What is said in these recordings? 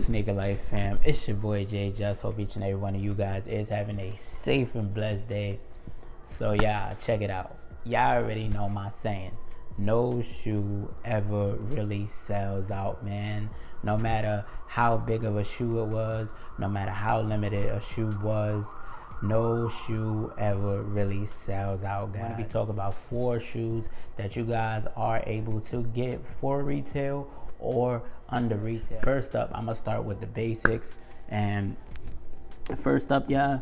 Sneaker Life fam? It's your boy J-Jus. Hope each and every one of you guys is having a safe and blessed day. So yeah, check it out. Y'all already know my saying. No shoe ever really sells out, man. No matter how big of a shoe it was, no matter how limited a shoe was, no shoe ever really sells out, guys. I'm gonna be talking about 4 shoes that you guys are able to get for retail or under retail. First up, I'm gonna start with the basics. And first up, yeah,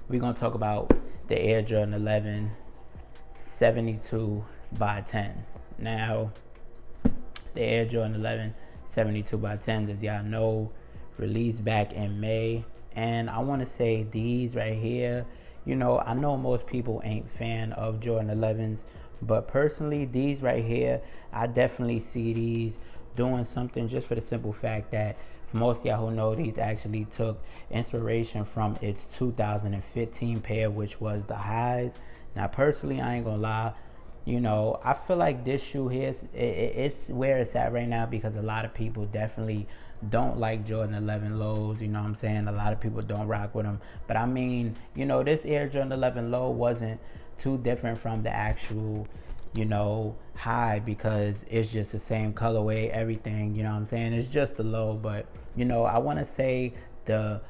we're gonna talk about the Air Jordan 11 72 by 10s. Now, the Air Jordan 11 72 by 10s, as y'all know, released back in May. And I want to say these right here, you know, I know most people ain't fan of Jordan 11s, but personally, these right here, I definitely see these doing something, just for the simple fact that for most of y'all who know, these actually took inspiration from its 2015 pair, which was the highs. Now, personally, I ain't gonna lie, you know, I feel like this shoe here, it's where it's at right now because a lot of people definitely don't like Jordan 11 lows. You know what I'm saying? A lot of people don't rock with them. But I mean, you know, this Air Jordan 11 low wasn't too different from the actual, you know, high, because it's just the same colorway, everything. You know what I'm saying? It's just the low. But, you know, I want to say the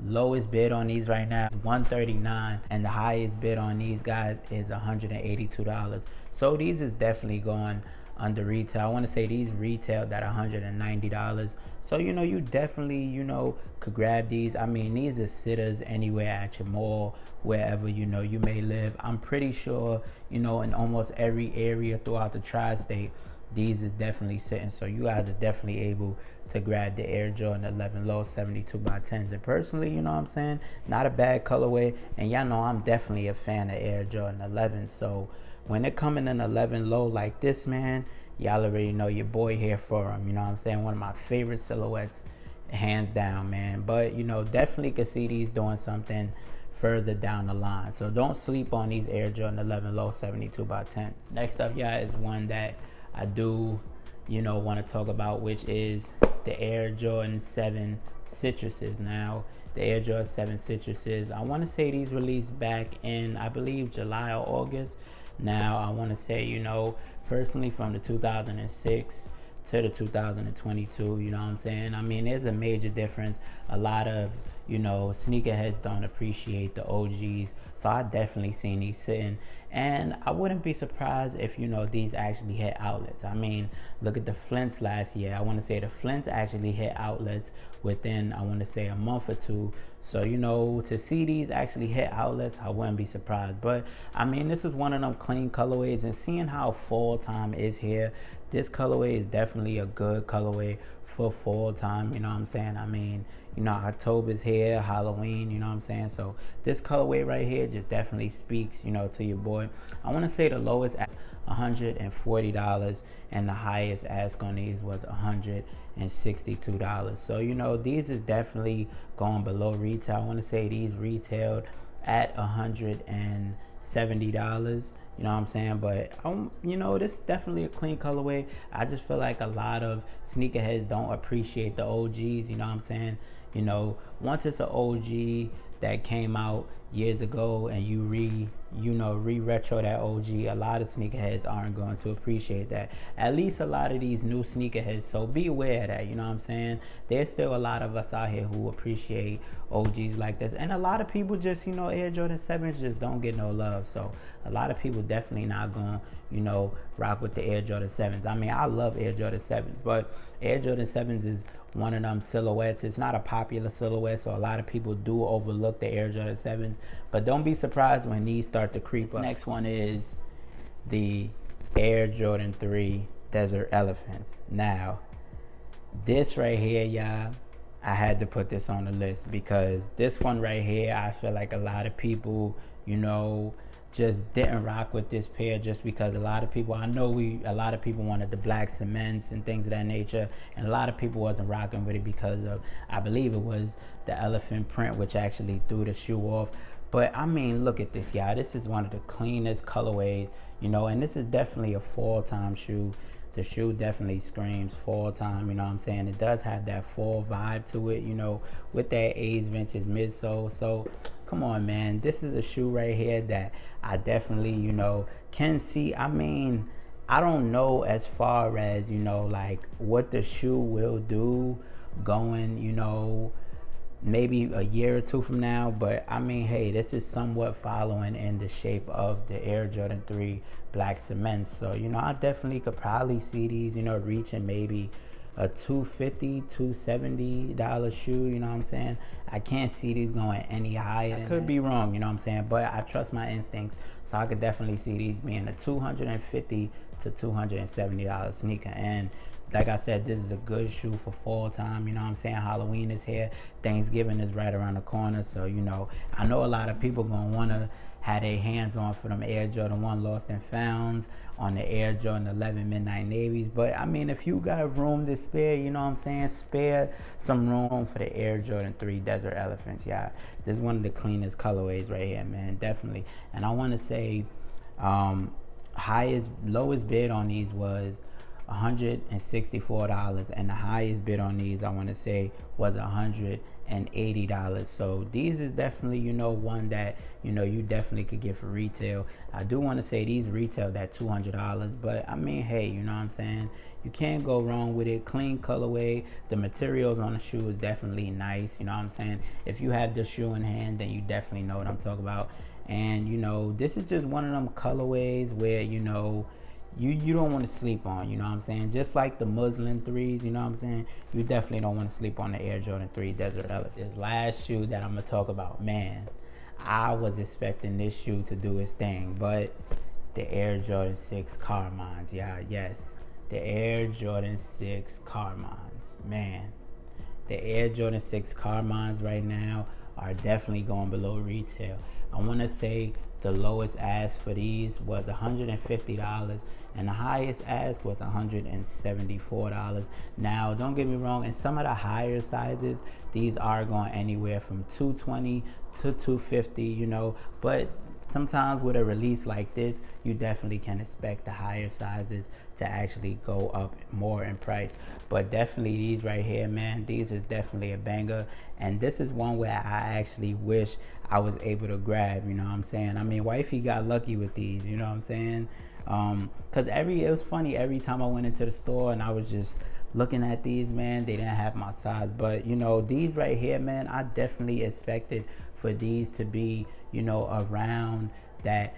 lowest bid on these right now is $139, and the highest bid on these guys is $182. So these is definitely going under retail. I want to say these retailed at $190. So, you know, you definitely, you know, could grab these. I mean, these are sitters anywhere at your mall, wherever, you know, you may live. I'm pretty sure, you know, in almost every area throughout the tri-state, these is definitely sitting. So you guys are definitely able to grab the Air Jordan 11 low 72 by 10s. And personally, you know what I'm saying, not a bad colorway. And y'all know I'm definitely a fan of Air Jordan 11. So when it coming in 11 low like this, man, y'all already know your boy here for them. You know what I'm saying? One of my favorite silhouettes, hands down, man. But, you know, definitely could see these doing something further down the line. So don't sleep on these Air Jordan 11 low 72 by 10s. Next up, yeah, is one that I do, you know, want to talk about, which is the Air Jordan 7 Citruses. Now, the Air Jordan 7 Citruses, I want to say these released back in, I believe, July or August. Now, I want to say, you know, personally from the 2006 to the 2022, you know what I'm saying? I mean, there's a major difference. A lot of, you know, sneakerheads don't appreciate the OGs. So I definitely seen these sitting. And I wouldn't be surprised if, you know, these actually hit outlets. I mean, look at the Flints last year. I want to say the Flints actually hit outlets within, I want to say, a month or two. So, you know, to see these actually hit outlets, I wouldn't be surprised. But, I mean, this is one of them clean colorways. And seeing how fall time is here, this colorway is definitely a good colorway for fall time. You know what I'm saying? I mean, you know, October's here, Halloween, you know what I'm saying? So this colorway right here just definitely speaks, you know, to your boy. I want to say the lowest at $140, and the highest ask on these was $162. So, you know, these is definitely going below retail. I want to say these retailed at $170. You know what I'm saying? But, you know, this is definitely a clean colorway. I just feel like a lot of sneakerheads don't appreciate the OGs. You know what I'm saying? You know, once it's an OG that came out years ago and you re-retro that OG, a lot of sneakerheads aren't going to appreciate that. At least a lot of these new sneakerheads. So be aware of that. You know what I'm saying? There's still a lot of us out here who appreciate OGs like this. And a lot of people just, you know, Air Jordan 7s just don't get no love. So a lot of people definitely not going to, you know, rock with the Air Jordan 7s. I mean, I love Air Jordan 7s, but Air Jordan 7s is one of them silhouettes. It's not a popular silhouette, so a lot of people do overlook the Air Jordan 7s. But don't be surprised when these start to creep up. Next one is the Air Jordan 3 Desert Elephants. Now, this right here, y'all, I had to put this on the list because this one right here, I feel like a lot of people, you know, just didn't rock with this pair just because a lot of people, a lot of people wanted the black cements and things of that nature, and a lot of people wasn't rocking with it because of, I believe it was the elephant print, which actually threw the shoe off. But I mean, look at this, y'all. This is one of the cleanest colorways, you know, and this is definitely a fall time shoe. The shoe definitely screams fall time, you know what I'm saying? It does have that fall vibe to it, you know, with that A's vintage midsole. So come on, man, this is a shoe right here that I definitely, you know, can see. I mean, I don't know as far as, you know, like what the shoe will do going, you know, maybe a year or two from now. But I mean, hey, this is somewhat following in the shape of the Air Jordan 3 black cement. So, you know, I definitely could probably see these, you know, reaching maybe a $250, $270 shoe, you know what I'm saying? I can't see these going any higher. I could be wrong, you know what I'm saying? But I trust my instincts, so I could definitely see these being a $250 to $270 sneaker. And like I said, this is a good shoe for fall time, you know what I'm saying? Halloween is here, Thanksgiving is right around the corner, so, you know, I know a lot of people gonna wanna have their hands on for them Air Jordan 1 Lost and Founds, on the Air Jordan 11 Midnight Navies. But I mean, if you got room to spare, you know what I'm saying, spare some room for the Air Jordan 3 Desert Elephants. Yeah, this is one of the cleanest colorways right here, man, definitely. And I want to say lowest bid on these was $164, and the highest bid on these, I want to say, was $180. So these is definitely, you know, one that, you know, you definitely could get for retail. I do want to say these retail at $200, but I mean, hey, you know what I'm saying, you can't go wrong with it. Clean colorway, the materials on the shoe is definitely nice, you know what I'm saying. If you have the shoe in hand, then you definitely know what I'm talking about. And you know, this is just one of them colorways where, you know, you don't want to sleep on, you know what I'm saying? Just like the muslin 3s, you know what I'm saying? You definitely don't want to sleep on the Air Jordan 3 Desert Elephant. This last shoe that I'm going to talk about, man, I was expecting this shoe to do its thing, but the Air Jordan 6 Carmines, yeah, yes, the Air Jordan 6 Carmines, man. The Air Jordan 6 Carmines right now are definitely going below retail. I want to say the lowest ask for these was $150, and the highest ask was $174. Now, don't get me wrong, in some of the higher sizes, these are going anywhere from $220 to $250, you know, but sometimes with a release like this, you definitely can expect the higher sizes to actually go up more in price. But definitely these right here, man, these is definitely a banger. And this is one where I actually wish I was able to grab, you know what I'm saying? I mean, wifey got lucky with these, you know what I'm saying? Cause it was funny, every time I went into the store and I was just looking at these, man, they didn't have my size. But you know, these right here, man, I definitely expected for these to be, you know, around that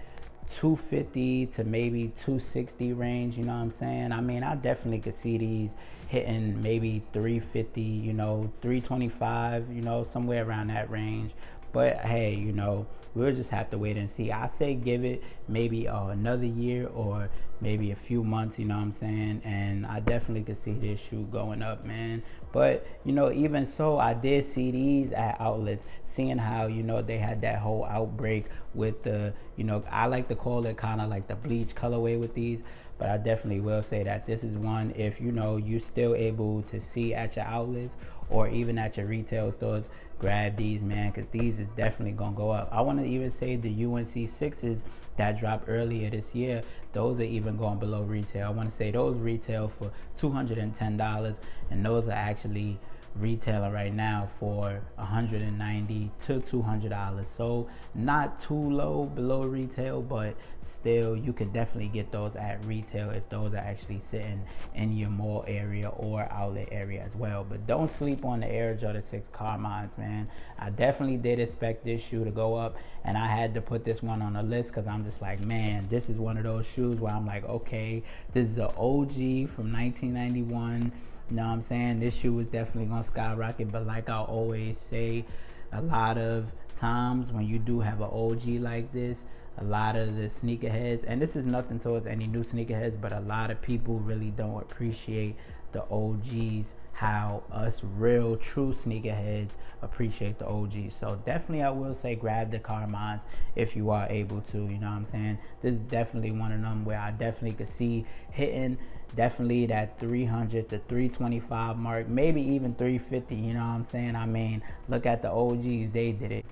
250 to maybe 260 range, you know what I'm saying? I mean, I definitely could see these hitting maybe 350, you know, 325, you know, somewhere around that range. But hey, you know, we'll just have to wait and see. I say give it maybe another year or maybe a few months, you know what I'm saying? And I definitely could see this shoe going up, man. But, you know, even so, I did see these at outlets, seeing how, you know, they had that whole outbreak with the, you know, I like to call it kind of like the bleach colorway with these. But I definitely will say that this is one, if, you know, you're still able to see at your outlets or even at your retail stores, grab these, man, because these is definitely gonna go up. I want to even say the UNC 6s that dropped earlier this year, those are even going below retail. I want to say those retail for $210, and those are actually retailing right now for $190 to $200. So not too low below retail, but still you can definitely get those at retail if those are actually sitting in your mall area or outlet area as well. But don't sleep on the Air Jordan 6 Carmines, man. I definitely did expect this shoe to go up, and I had to put this one on the list because I'm just like, man, this is one of those shoes where I'm like, okay, this is an OG from 1991. You know what I'm saying? This shoe is definitely gonna skyrocket, but like I always say, a lot of times when you do have an OG like this, a lot of the sneakerheads, and this is nothing towards any new sneakerheads, but a lot of people really don't appreciate the OGs, how us real true sneakerheads appreciate the OGs. So definitely I will say grab the Carmines if you are able to, you know what I'm saying? This is definitely one of them where I definitely could see hitting definitely that 300 to 325 mark, maybe even 350, you know what I'm saying? I mean, look at the OGs, they did it.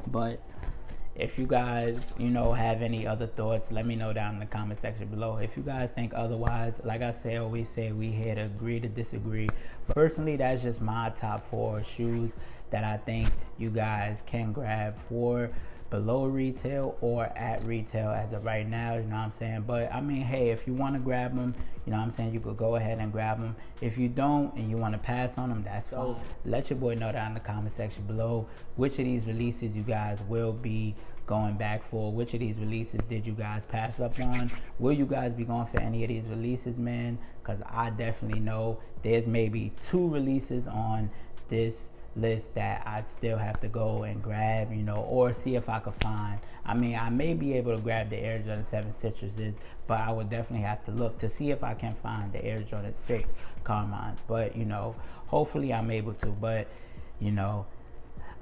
But if you guys, you know, have any other thoughts, let me know down in the comment section below. If you guys think otherwise, like I say, always say, we here to agree to disagree. Personally, that's just my top 4 shoes that I think you guys can grab for below retail or at retail as of right now, you know what I'm saying? But I mean, hey, if you want to grab them, you know what I'm saying, you could go ahead and grab them. If you don't and you want to pass on them, that's fine. Let your boy know down in the comment section below which of these releases you guys will be going back for. Which of these releases did you guys pass up on? Will you guys be going for any of these releases, man? Because I definitely know there's maybe 2 releases on this list that I'd still have to go and grab, you know, or see if I could find. I mean, I may be able to grab the Air Jordan 7 Citruses, but I would definitely have to look to see if I can find the Air Jordan 6 Carmines. But, you know, hopefully I'm able to. But, you know,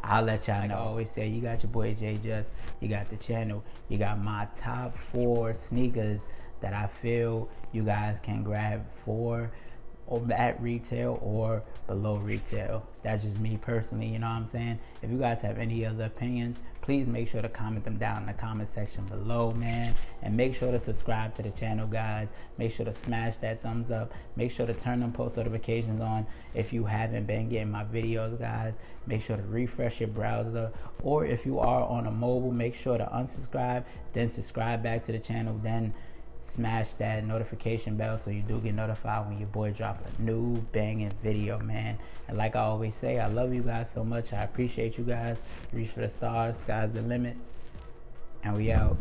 I'll let y'all know. Like I always say, you got your boy J-Jus, you got the channel, you got my top 4 sneakers that I feel you guys can grab for or at retail or below retail. That's just me personally, you know what I'm saying? If you guys have any other opinions, please make sure to comment them down in the comment section below, man. And make sure to subscribe to the channel, guys. Make sure to smash that thumbs up. Make sure to turn them post notifications on if you haven't been getting my videos, guys. Make sure to refresh your browser, or if you are on a mobile, make sure to unsubscribe, then subscribe back to the channel, then smash that notification bell so you do get notified when your boy drop a new banging video, man. And like I always say, I love you guys so much. I appreciate you guys. Reach for the stars, sky's the limit, and we out.